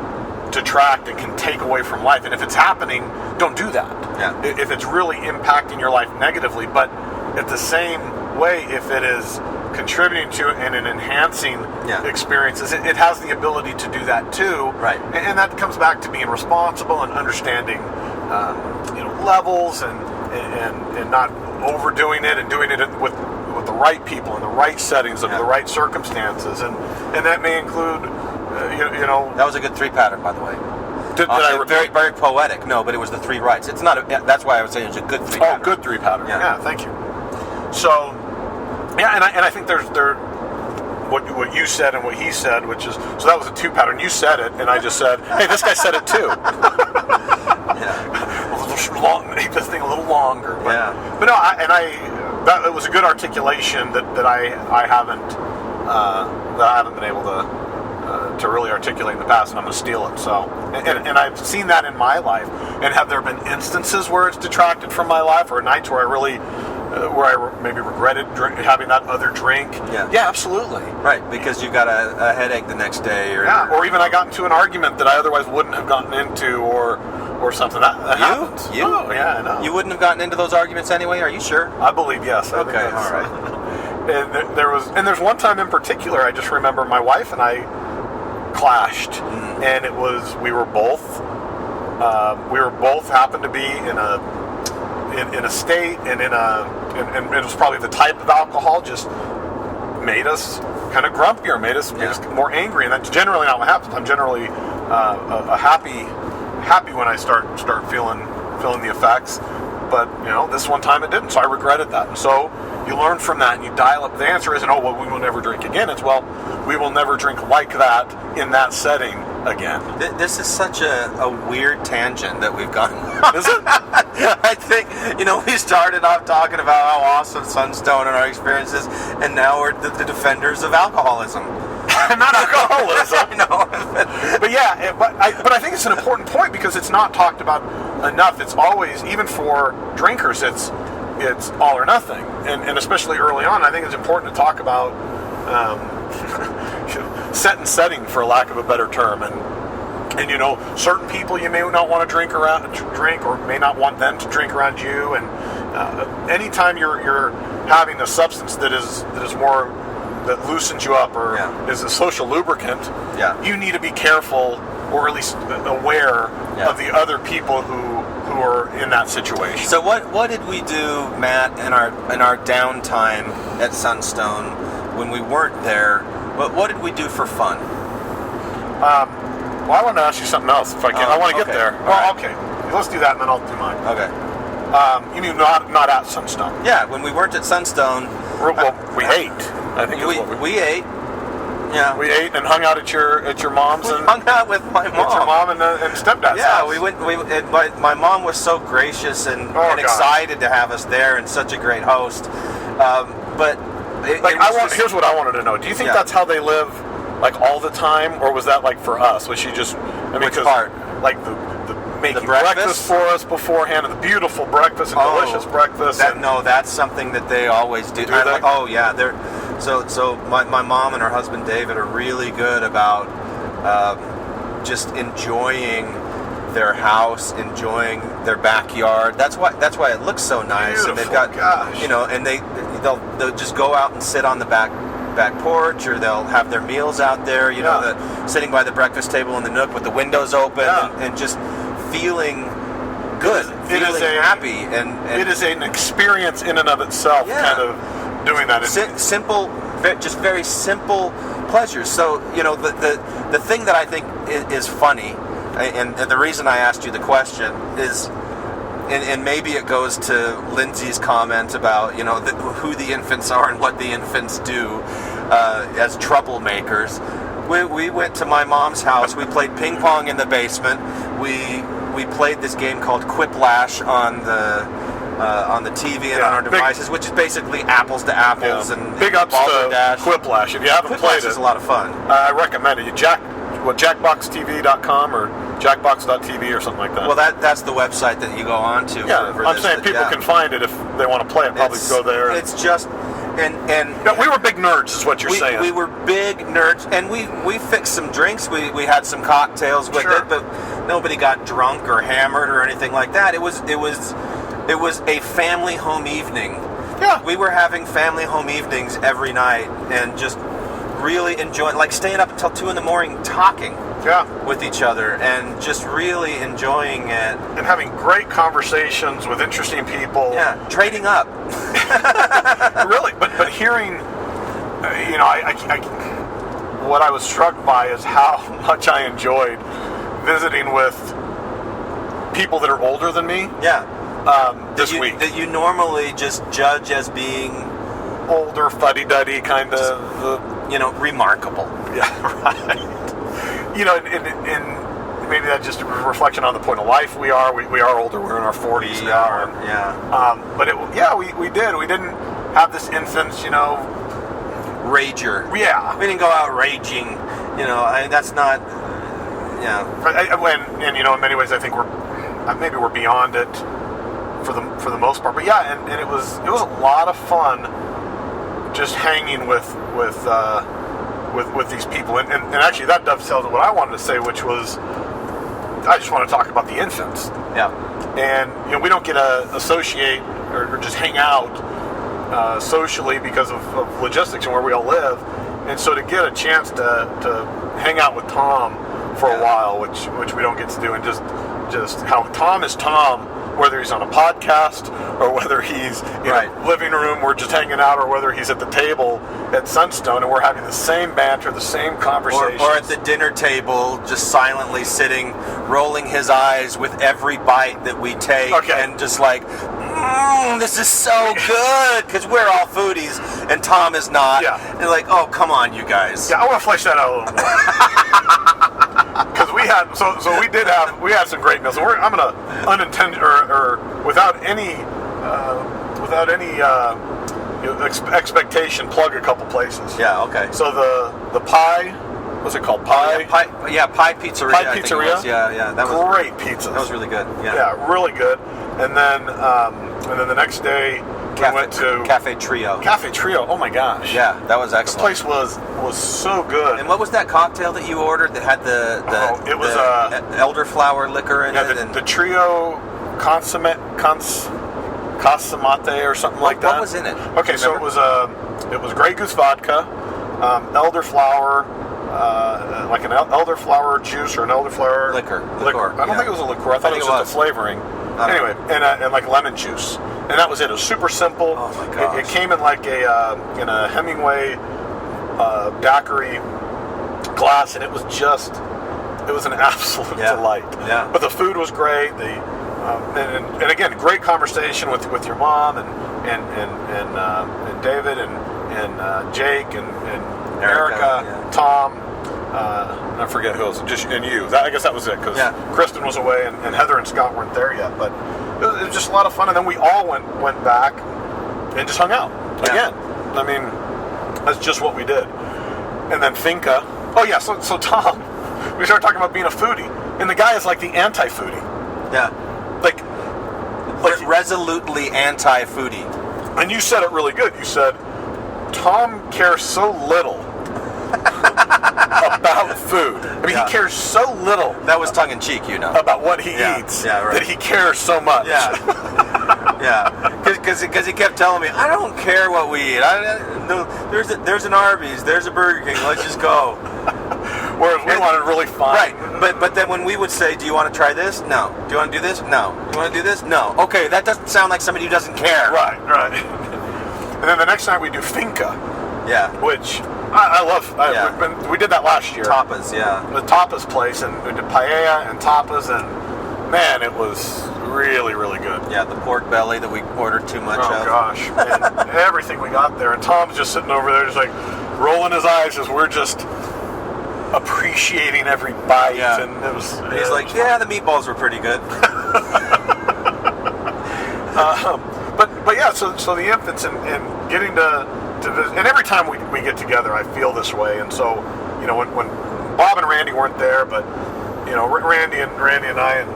detract and can take away from life. And if it's happening, don't do that. Yeah. If it's really impacting your life negatively. But at the same way, if it is contributing to and in enhancing Yeah. experiences, it has the ability to do that too. Right. And that comes back to being responsible and understanding, levels and not overdoing it and doing it with the right people in the right settings under Yeah. the right circumstances, and that may include, That was a good 3 pattern, by the way. did I Very, very poetic. No, but it was the 3 rights. It's not. That's why I would say it's a good 3 Oh, pattern. good 3 pattern. Yeah. Yeah, thank you. So, yeah, and I think there's what you said and what he said, which is, so that was a 2 pattern. You said it, and I just said, hey, this guy said it too. Yeah. A little long, make this thing a little longer. But, Yeah. But no, that it was a good articulation that I haven't been able to really articulate in the past, and I'm going to steal it. So, and I've seen that in my life. And have there been instances where it's detracted from my life, or nights where I really, maybe regretted having that other drink? Yeah. Yeah, absolutely. Right, because you got a headache the next day, Or even I got into an argument that I otherwise wouldn't have gotten into, or something. That happens. You? Oh, yeah, I know. You wouldn't have gotten into those arguments anyway. Are you sure? I believe yes. I think Okay, that's- all right. And there's one time in particular I just remember my wife and I clashed, and it was we were both happened to be in a state and and it was probably the type of alcohol just made us kind of grumpier, made us more angry, and that's generally not what happens. I'm generally happy when I start feeling the effects, but this one time it didn't, so I regretted that. And so you learn from that and you dial up. The answer isn't, oh, well, we will never drink again. It's, well, we will never drink like that in that setting again. This is such a weird tangent that we've gone. Is it? I think, we started off talking about how awesome Sunstone and our experiences, and now we're the defenders of alcoholism. Not alcoholism. I know. But yeah, but I think it's an important point because it's not talked about enough. It's always, even for drinkers, it's all or nothing, and especially early on, I think it's important to talk about set and setting, for lack of a better term, and certain people you may not want to drink or may not want them to drink around you, and anytime you're having a substance that is more that loosens you up or is a social lubricant, you need to be careful, or at least aware of the other people who are in that situation. So what did we do, Matt, in our downtime at Sunstone when we weren't there? What did we do for fun? Well, I want to ask you something else if I can. I want to get there. Well, okay. Let's do that, and then I'll do mine. Okay. You mean not at Sunstone? Yeah, when we weren't at Sunstone, we ate. I think we ate. Yeah, we ate and hung out at your mom's we and hung out with my mom. With your mom and stepdad's Yeah, house. we went. My mom was so gracious and excited to have us there, and such a great host. But here's what I wanted to know. Do you think that's how they live, like all the time, or was that like for us? Was she just? Which part? Like the making breakfast? breakfast for us beforehand, and the beautiful breakfast and delicious breakfast. That's something that they always do. Do they? Oh yeah, So my mom and her husband David are really good about just enjoying their house, enjoying their backyard. That's why it looks so nice. Beautiful, and they've got and they'll just go out and sit on the back porch, or they'll have their meals out there. Sitting by the breakfast table in the nook with the windows open and just feeling good, feeling happy, and it is an experience in and of itself. Kind of doing that. Simple, just very simple pleasures. So the thing that I think is funny, and the reason I asked you the question is, and maybe it goes to Lindsay's comment about who the infants are and what the infants do as troublemakers. We went to my mom's house. We played ping pong in the basement. We played this game called Quiplash on the TV and on our devices, which is basically apples to apples and big ups to Balderdash. Quiplash. If you haven't played it, is a lot of fun. I recommend it. Jackboxtv.com or Jackbox.tv or something like that. Well, that's the website that you go on to. Yeah, I'm saying people can find it if they want to play it. Probably go there. It's just and we were big nerds, is what you're saying. We were big nerds, and we fixed some drinks. We had some cocktails with it, but nobody got drunk or hammered or anything like that. It was a family home evening Yeah. We were having family home evenings every night and just really enjoying, like staying up until 2 a.m. talking with each other and just really enjoying it. And having great conversations with interesting people. Yeah, trading up. Really, but hearing, what I was struck by is how much I enjoyed visiting with people that are older than me. Yeah. This week. That you normally just judge as being older, fuddy-duddy, kind of, remarkable. Yeah, right. And maybe that's just a reflection on the point of life we are. We are older. We're in our 40s now. But we did. We didn't have this infant's, rager. Yeah. We didn't go out raging. That's not. Yeah. And in many ways, I think we're beyond it for the most part. But yeah, and it was a lot of fun just hanging with these people. And actually, that dovetails to what I wanted to say, which was I just want to talk about the infants. Yeah. And we don't get to associate or just hang out socially because of logistics and where we all live. And so to get a chance to hang out with Tom for a while, which we don't get to do, and just how Tom is Tom, whether he's on a podcast or whether he's in a living room, we're just hanging out, or whether he's at the table at Sunstone and we're having the same banter, the same conversations. Or at the dinner table, just silently sitting, rolling his eyes with every bite that we take, and just like, this is so good, because we're all foodies and Tom is not. Yeah. And like, oh, come on, you guys. Yeah, I want to flesh that out a little more. Because we had some great meals. And I'm gonna unintended or without any expectation plug a couple places. Yeah. Okay. So the pie, what's it called? Pie. Pie Pizzeria. Pie I think it Pizzeria. was. Yeah. That was great pizza. That was really good. Yeah. Yeah, really good. And then the next day we went to Cafe Trio. Cafe Trio. Oh my gosh. Yeah, that was excellent. The place was so good. And what was that cocktail that you ordered that had the elderflower liquor in it? The Trio Consommate or something like that. What was in it? Okay, so it was Grey Goose vodka, elderflower, like an elderflower juice or an elderflower liquor. I don't think it was a liquor. I thought it was just a flavoring. Anyway, and like lemon juice, and that was it. It was super simple. Oh my gosh. It came in like a Hemingway daiquiri glass, and it was an absolute delight. Yeah. But the food was great. And again, great conversation with your mom and David and Jake and Erica, Tom. I forget who else. And you. I guess that was it, because Kristen was away and Heather and Scott weren't there yet. But it was just a lot of fun. And then we all went back and just hung out again. I mean, that's just what we did. And then Finca. Oh yeah. So Tom, we started talking about being a foodie, and the guy is like the anti-foodie. Yeah. Like resolutely anti-foodie. And you said it really good. You said Tom cares so little about food. I mean, he cares so little. That was tongue-in-cheek, about what he eats. Yeah, right. That he cares so much. Yeah. Yeah. Because he kept telling me, I don't care what we eat. There's an Arby's. There's a Burger King. Let's just go. Whereas we wanted really fun. Right. But then when we would say, do you want to try this? No. Do you want to do this? No. Do you want to do this? No. Okay, that doesn't sound like somebody who doesn't care. Right. And then the next night we do Finca. Yeah. Which I love. We did that last year. Tapas, yeah. The tapas place, and we did paella and tapas, and man, it was really, really good. Yeah, the pork belly that we ordered too much of. Oh gosh, and everything we got there, and Tom's just sitting over there, just like rolling his eyes as we're just appreciating every bite. Yeah. And it was. He's like, the meatballs were pretty good. But yeah, so the infants and getting to visit, and every time we get together, I feel this way. And so, when Bob and Randy weren't there, but Randy and I had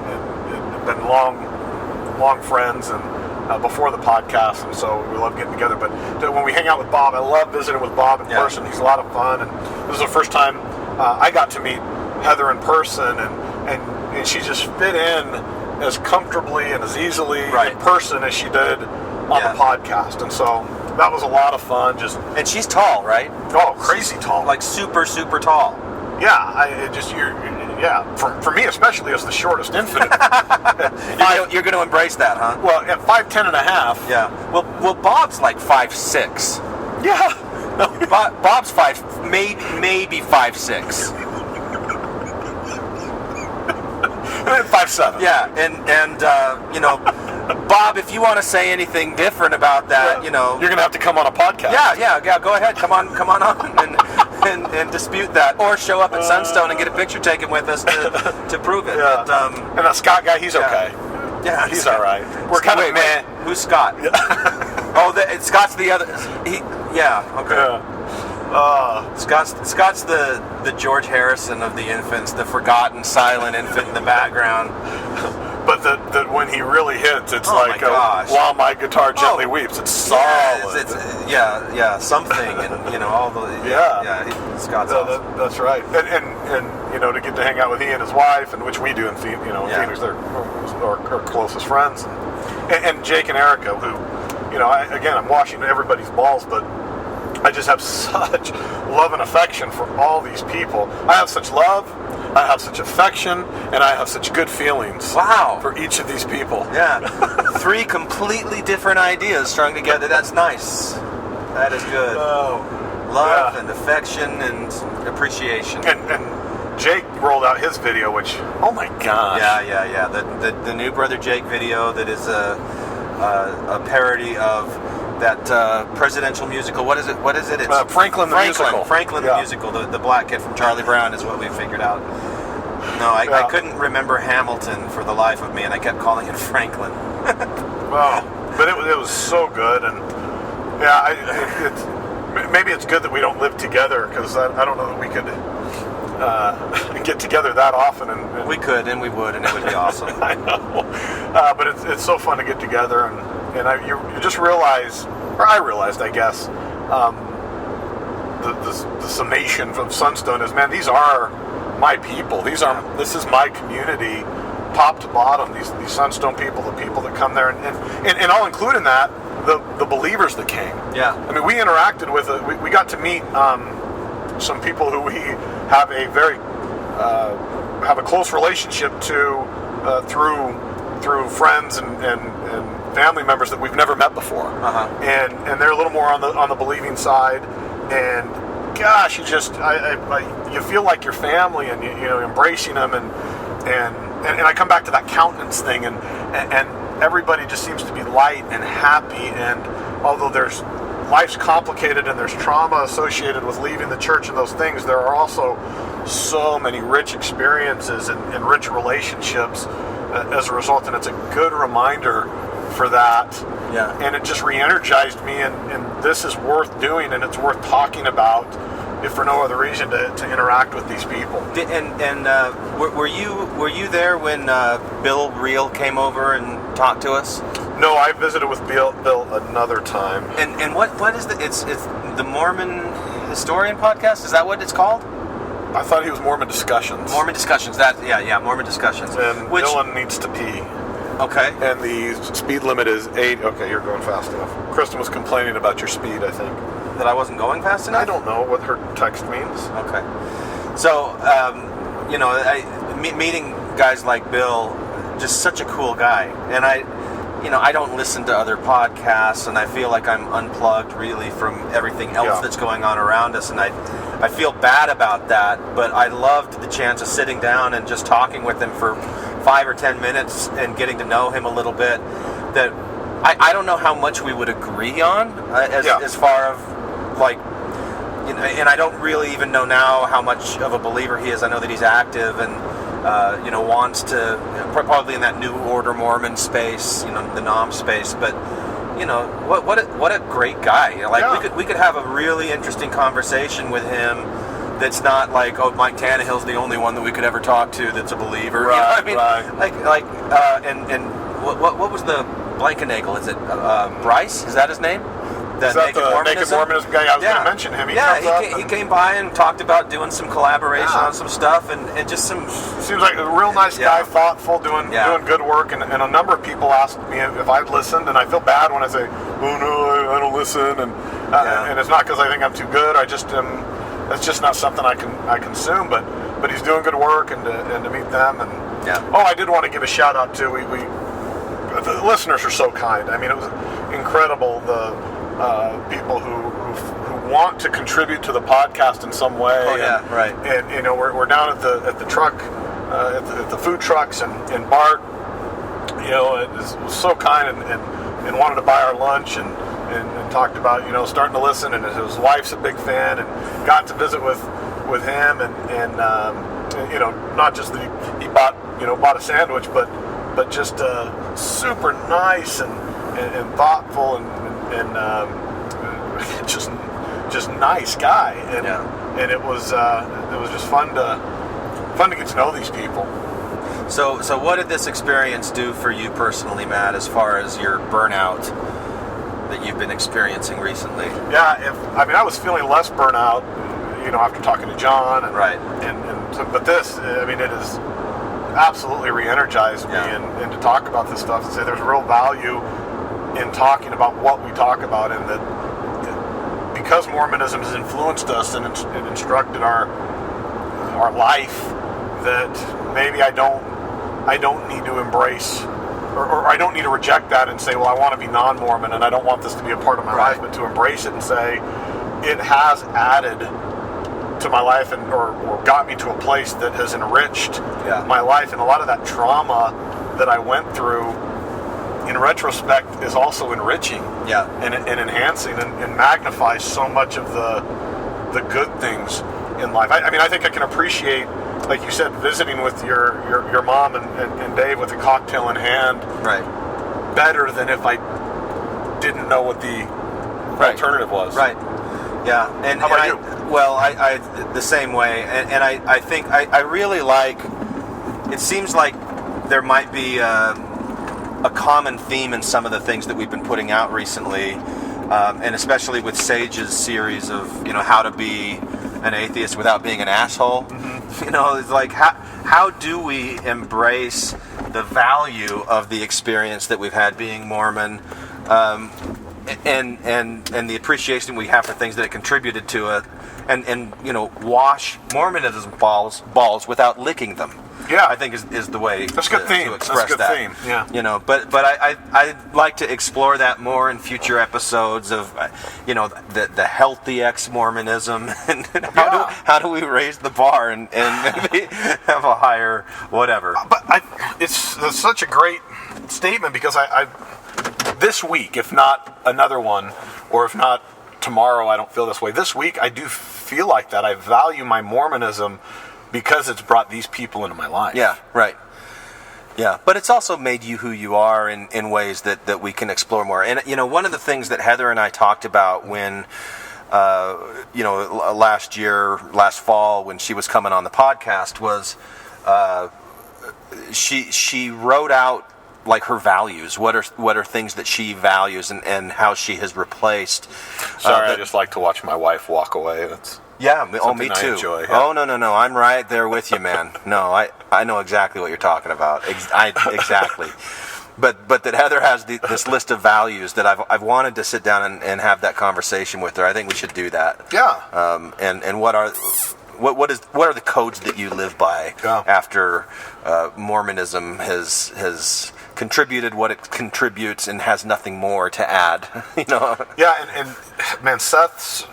been long friends and before the podcast, and so we love getting together. But when we hang out with Bob, I love visiting with Bob in person. He's a lot of fun, and this is the first time I got to meet Heather in person, and she just fit in as comfortably and as easily in person as she did the podcast, and so that was a lot of fun. And she's tall, right? Oh, crazy tall. Like super, super tall. For me especially as the shortest infant. You're going to embrace that, huh? Well, at 5'10" and a half. Yeah. Well, Bob's like 5'6". Yeah. Bob's maybe 5'6". 5'7". Yeah, and Bob, if you want to say anything different about that, you're gonna have to come on a podcast. Yeah. Go ahead, come on and dispute that, or show up at Sunstone and get a picture taken with us to prove it. Yeah. But, and that Scott guy, he's okay. Yeah, he's all right. We're kind of meh. Who's Scott? Scott's the other. Okay. Yeah. Scott's the George Harrison of the infants, the forgotten silent infant in the background. But that when he really hits, it's my gosh. While my guitar gently weeps. It's solid. Something, and all the Scott's awesome. That's right. And to get to hang out with he and his wife, and which we do in Phoenix, they're our closest friends, and Jake and Erica, who I'm washing everybody's balls, but I just have such love and affection for all these people. I have such love, I have such affection, and I have such good feelings. Wow. For each of these people. Yeah. 3 completely different ideas strung together. That's nice. That is good. Love and affection and appreciation. And Jake rolled out his video, which, oh my gosh. Yeah. The new Brother Jake video that is a parody of that presidential musical. What is it? It's Franklin the Musical. Franklin the Musical. The black kid from Charlie Brown is what we figured out. No, I couldn't remember Hamilton for the life of me, and I kept calling it Franklin. But it was so good, and maybe it's good that we don't live together, because I don't know that we could get together that often. And we could, and we would, and it would be awesome. I know, but it's so fun to get together, and you just realize, or I realized, I guess, the summation of Sunstone is, man, these are my people. This is my community, top to bottom. These Sunstone people, the people that come there, and I'll include in that the believers that came. Yeah. I mean, we interacted with we got to meet some people who we have a very have a close relationship to through friends and family members that we've never met before. And they're a little more on the believing side, and gosh, you feel like your family, and embracing them, and I come back to that countenance thing, and everybody just seems to be light and happy, and although life's complicated and there's trauma associated with leaving the church and those things, there are also so many rich experiences and rich relationships as a result, and it's a good reminder for that. Yeah. And it just re-energized me, and this is worth doing, and it's worth talking about, if for no other reason, to interact with these people. Were you there when Bill Reel came over and talked to us? No, I visited with Bill another time. And what is it's the Mormon Historian Podcast? Is that what it's called? I thought he was Mormon Discussions. Mormon Discussions. Mormon Discussions. And Dylan needs to pee. Okay. And the speed limit is 8. Okay, you're going fast enough. Kristen was complaining about your speed, I think. That I wasn't going fast enough? I don't know what her text means. Okay. So, meeting guys like Bill, just such a cool guy. And I don't listen to other podcasts, and I feel like I'm unplugged really from everything else that's going on around us, and I feel bad about that, but I loved the chance of sitting down and just talking with him for 5 or 10 minutes and getting to know him a little bit. That I don't know how much we would agree on as far as and I don't really even know now how much of a believer he is. I know that he's active and wants to, probably in that New Order Mormon space, the Nom space, but what a great guy. We could have a really interesting conversation with him that's not like, oh, Mike Tannehill's the only one that we could ever talk to that's a believer. Right, and what was the Blankenagel? Is it Bryce? Is that his name? Is that the Naked Mormonism guy? I was going to mention him. He came by and talked about doing some collaboration on some stuff and just some... Seems like a real nice guy, thoughtful, doing good work. And a number of people asked me if I'd listened, and I feel bad when I say, oh no, I don't listen. And it's not because I think I'm too good. I just it's just not something I consume. But he's doing good work, and to meet them. And I did want to give a shout out too. The listeners are so kind. I mean, it was incredible, the people who want to contribute to the podcast in some way. Right. And you know, we're down at the truck, at the food trucks, and Bart, you know, was so kind and wanted to buy our lunch and talked about, you know, starting to listen, and his wife's a big fan, and got to visit with him, and you know, not just that he bought a sandwich, but just super nice and thoughtful and just nice guy, and it was just fun to get to know these people. So what did this experience do for you personally, Matt, as far as your burnout that you've been experiencing recently? I was feeling less burnout, you know, after talking to John, but this, I mean, it has absolutely re-energized me, and to talk about this stuff, and say there's real value in talking about what we talk about, and that because Mormonism has influenced us and instructed our life, that maybe I don't need to embrace, or I don't need to reject that and say, well, I want to be non-Mormon and I don't want this to be a part of my life, but to embrace it and say it has added to my life or got me to a place that has enriched my life, and a lot of that trauma that I went through in retrospect is also enriching and enhancing and magnifies so much of the good things in life. I mean, I think I can appreciate, like you said, visiting with your mom and Dave with a cocktail in hand better than if I didn't know what the alternative was. Right. Yeah. And how about you? Well, I the same way, and I think I really like. It seems like there might be a common theme in some of the things that we've been putting out recently, and especially with Sage's series of, you know, how to be an atheist without being an asshole. Mm-hmm. You know, it's like how do we embrace the value of the experience that we've had being Mormon, and the appreciation we have for things that it contributed to it, and you know, wash Mormonism balls without licking them. Yeah, I think is the way to express that. Theme. Yeah, you know, but I'd like to explore that more in future episodes of, you know, the healthy ex-Mormonism, and how do we raise the bar and maybe have a higher whatever. But it's such a great statement, because I this week, if not another one, or if not tomorrow, I don't feel this way. This week, I do feel like that. I value my Mormonism because it's brought these people into my life. Yeah, right. Yeah, but it's also made you who you are in ways that we can explore more. And, you know, one of the things that Heather and I talked about when, you know, last fall, when she was coming on the podcast, was she wrote out, like, her values. What are things that she values, and how she has replaced. Sorry, I just like to watch my wife walk away. Me too. Enjoy, yeah. Oh, no, I'm right there with you, man. No, I know exactly what you're talking about. Exactly. But that Heather has this list of values that I've wanted to sit down and have that conversation with her. I think we should do that. Yeah. And what are the codes that you live by after Mormonism has contributed what it contributes and has nothing more to add? You know. Yeah, and man, Sage,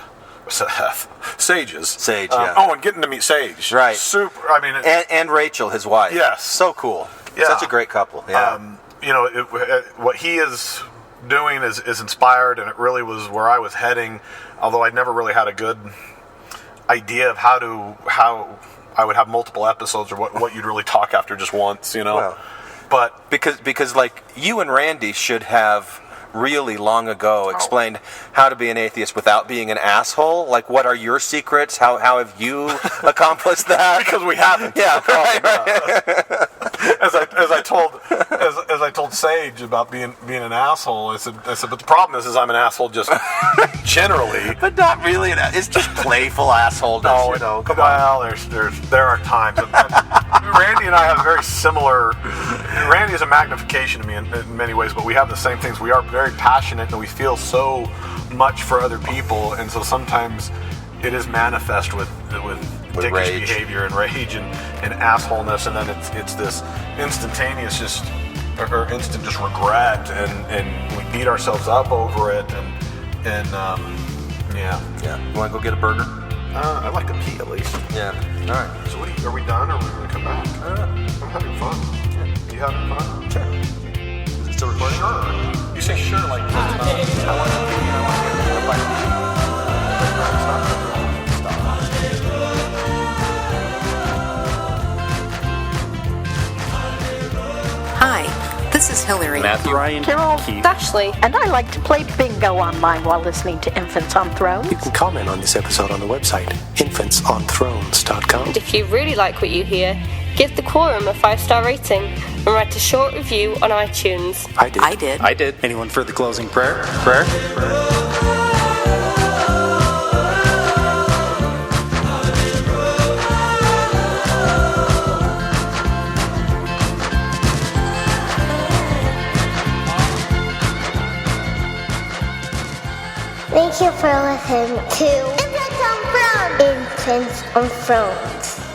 yeah. Oh, and getting to meet Sage. Right. Super, I mean... And Rachel, his wife. Yes. So cool. Yeah. Such a great couple. Yeah. You know, what he is doing is inspired, and it really was where I was heading, although I'd never really had a good idea of how I would have multiple episodes, or what you'd really talk after just once, you know? Well, but... Because like, you and Randy should have really long ago explained how to be an atheist without being an asshole. Like, what are your secrets? How have you accomplished that? Because we haven't. Yeah, right. As I told say about being an asshole. I said, but the problem is I'm an asshole just generally. But not really. It's just playful asshole. No, You know, come well, there are times. Randy and I have very similar. Randy is a magnification to me in many ways, but we have the same things. We are very passionate, and we feel so much for other people, and so sometimes it is manifest with dickish rage. behavior and rage and assholeness, and then it's this instantaneous or instant just regret, and we beat ourselves up over it, and yeah. Yeah. You want to go get a burger? I'd like to pee at least. Yeah. All right. So are we done, or are we going to come back? I'm having fun. Yeah. You having fun? Sure. Is it still recording? Sure. You say sure like I want to pee and I want to get a bite of pee. Hi, this is Hillary. Matthew, Ryan, Carol, Keith. Ashley, and I like to play bingo online while listening to Infants on Thrones. You can comment on this episode on the website, infantsonthrones.com. If you really like what you hear, give the Quorum a 5-star rating and write a short review on iTunes. I did. Anyone for the closing prayer? Thank you for listening to Infants on Thrones. Infants on Thrones.